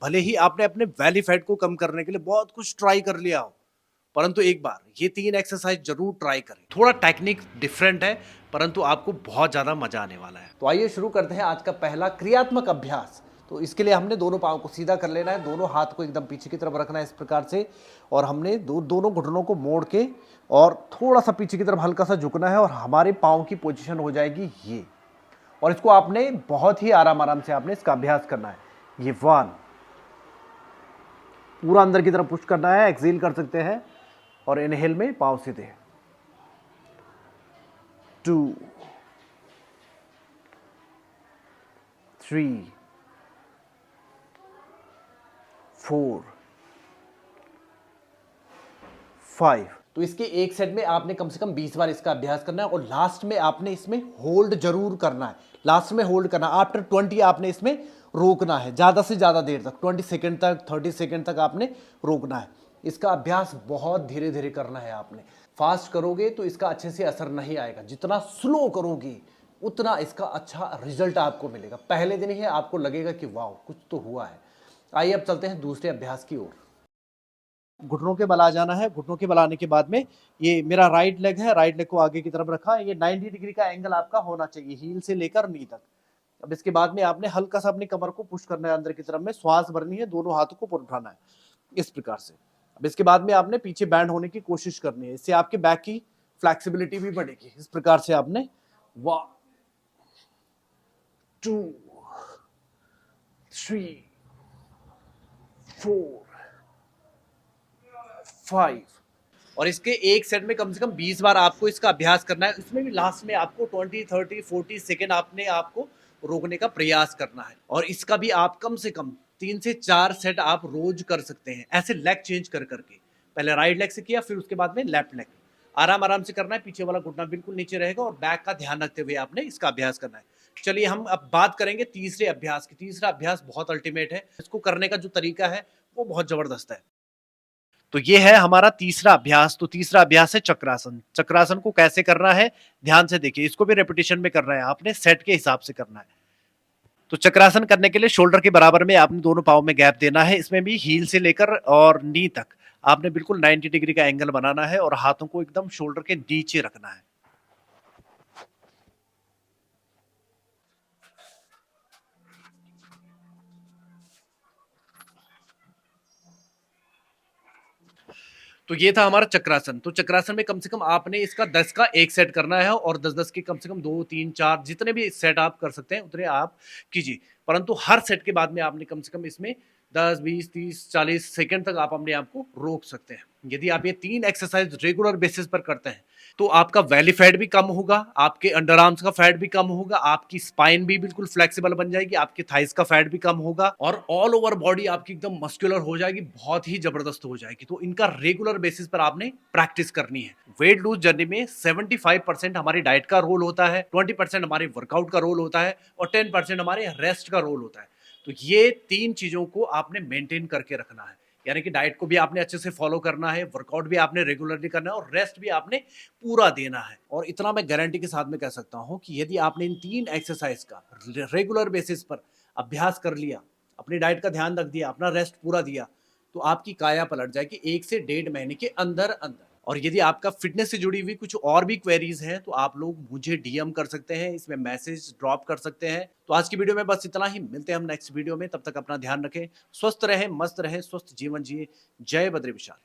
भले ही आपने अपने बेली फैट को कम करने के लिए बहुत कुछ ट्राई कर लिया हो, परंतु एक बार ये 3 एक्सरसाइज जरूर ट्राई करें। थोड़ा टेक्निक डिफरेंट है, परंतु आपको बहुत ज़्यादा मजा आने वाला है। तो आइए शुरू करते हैं आज का पहला क्रियात्मक अभ्यास। तो इसके लिए हमने दोनों पाँव को सीधा कर लेना है, दोनों हाथ को एकदम पीछे की तरफ रखना है इस प्रकार से, और हमने दोनों घुटनों को मोड़ के और थोड़ा सा पीछे की तरफ हल्का सा झुकना है, और हमारे पाँव की पोजीशन हो जाएगी ये। और इसको आपने बहुत ही आराम आराम से आपने इसका अभ्यास करना है। ये 1, पूरा अंदर की तरफ पुश करना है, एक्सेल कर सकते हैं, और इनहेल में पाँव सीधे। 2, 3, 4, 5। तो इसके एक सेट में आपने कम से कम 20 बार इसका अभ्यास करना है, और लास्ट में आपने इसमें होल्ड जरूर करना है। लास्ट में होल्ड करना, आफ्टर 20 आपने इसमें रोकना है, ज्यादा से ज्यादा देर तक, 20 सेकंड तक, 30 सेकंड तक आपने रोकना है। इसका अभ्यास बहुत धीरे धीरे करना है आपने। फास्ट करोगे तो इसका अच्छे से असर नहीं आएगा, जितना स्लो करोगे उतना इसका अच्छा रिजल्ट आपको मिलेगा। पहले दिन ही आपको लगेगा कि वाह कुछ तो हुआ है। आइए अब चलते हैं दूसरे अभ्यास की ओर। घुटनों के बल आ जाना है। घुटनों के बल आने के बाद में ये मेरा राइट लेग है, राइट लेग को आगे की तरफ रखा। ये 90 डिग्री का एंगल आपका होना चाहिए, हील से लेकर नी तक। अब इसके बाद में आपने हल्का सा अपनी कमर को पुश करना है अंदर की तरफ में, श्वास भरनी है, दोनों हाथों को ऊपर उठाना है इस प्रकार से। अब इसके बाद में आपने पीछे बैंड होने की कोशिश करनी है, इससे आपके बैक की फ्लेक्सिबिलिटी भी बढ़ेगी। इस प्रकार से आपने 1, 2, 3, 4, 5। और इसके एक सेट में कम से कम 20 बार आपको इसका अभ्यास करना है। इसमें भी लास्ट में आपको 20, 30, 40 सेकेंड आपने आपको रोकने का प्रयास करना है। और इसका भी आप कम से कम 3 से 4 सेट आप रोज कर सकते हैं, ऐसे लेग चेंज कर करके। पहले राइट लेग से किया, फिर उसके बाद में लेफ्ट लेग। आराम आराम से करना है, पीछे वाला घुटना बिल्कुल नीचे रहेगा, और बैक का ध्यान रखते हुए आपने इसका अभ्यास करना है। चलिए हम अब बात करेंगे तीसरे अभ्यास की। तीसरा अभ्यास बहुत अल्टीमेट है, इसको करने का जो तरीका है वो बहुत जबरदस्त है। तो ये है हमारा तीसरा अभ्यास। तो तीसरा अभ्यास है चक्रासन। चक्रासन को कैसे करना है ध्यान से देखिए, इसको भी रेपिटेशन में करना है, आपने सेट के हिसाब से करना है। तो चक्रासन करने के लिए शोल्डर के बराबर में आपने दोनों पाँव में गैप देना है। इसमें भी हील से लेकर और नी तक आपने बिल्कुल 90 डिग्री का एंगल बनाना है, और हाथों को एकदम शोल्डर के नीचे रखना है। तो ये था हमारा चक्रासन। तो चक्रासन में कम से कम आपने इसका 10 का एक सेट करना है, और 10-10 के कम से कम 2, 3, 4 जितने भी सेट आप कर सकते हैं उतने आप कीजिए। परंतु हर सेट के बाद में आपने कम से कम इसमें 10, 20, 30, 40 सेकंड तक आप अपने आप को रोक सकते हैं। यदि आप ये 3 एक्सरसाइज रेगुलर बेसिस पर करते हैं तो आपका बेली फैट भी कम होगा, आपके अंडर आर्म्स का फैट भी कम होगा, आपकी स्पाइन भी बिल्कुल फ्लेक्सिबल बन जाएगी, आपके थाइस का फैट भी कम होगा, और ऑल ओवर बॉडी आपकी एकदम मस्कुलर हो जाएगी, बहुत ही जबरदस्त हो जाएगी। तो इनका रेगुलर बेसिस पर आपने प्रैक्टिस करनी है। वेट लूज जर्नी में 75% हमारी डाइट का रोल होता है, 20% हमारे वर्कआउट का रोल होता है, और 10% हमारे रेस्ट का रोल होता है। तो ये 3 चीजों को आपने मेंटेन करके रखना है, यानी कि डाइट को भी आपने अच्छे से फॉलो करना है, वर्कआउट भी आपने रेगुलरली करना है, और रेस्ट भी आपने पूरा देना है। और इतना मैं गारंटी के साथ में कह सकता हूं कि यदि आपने इन 3 एक्सरसाइज का रेगुलर बेसिस पर अभ्यास कर लिया, अपनी डाइट का ध्यान रख दिया, अपना रेस्ट पूरा दिया, तो आपकी काया पलट जाएगी 1 से 1.5 महीने के अंदर अंदर। और यदि आपका फिटनेस से जुड़ी हुई कुछ और भी क्वेरीज हैं तो आप लोग मुझे डीएम कर सकते हैं, इसमें मैसेज ड्रॉप कर सकते हैं। तो आज की वीडियो में बस इतना ही, मिलते हैं हम नेक्स्ट वीडियो में। तब तक अपना ध्यान रखें, स्वस्थ रहें, मस्त रहें, स्वस्थ जीवन जिए। जय बद्री विशाल।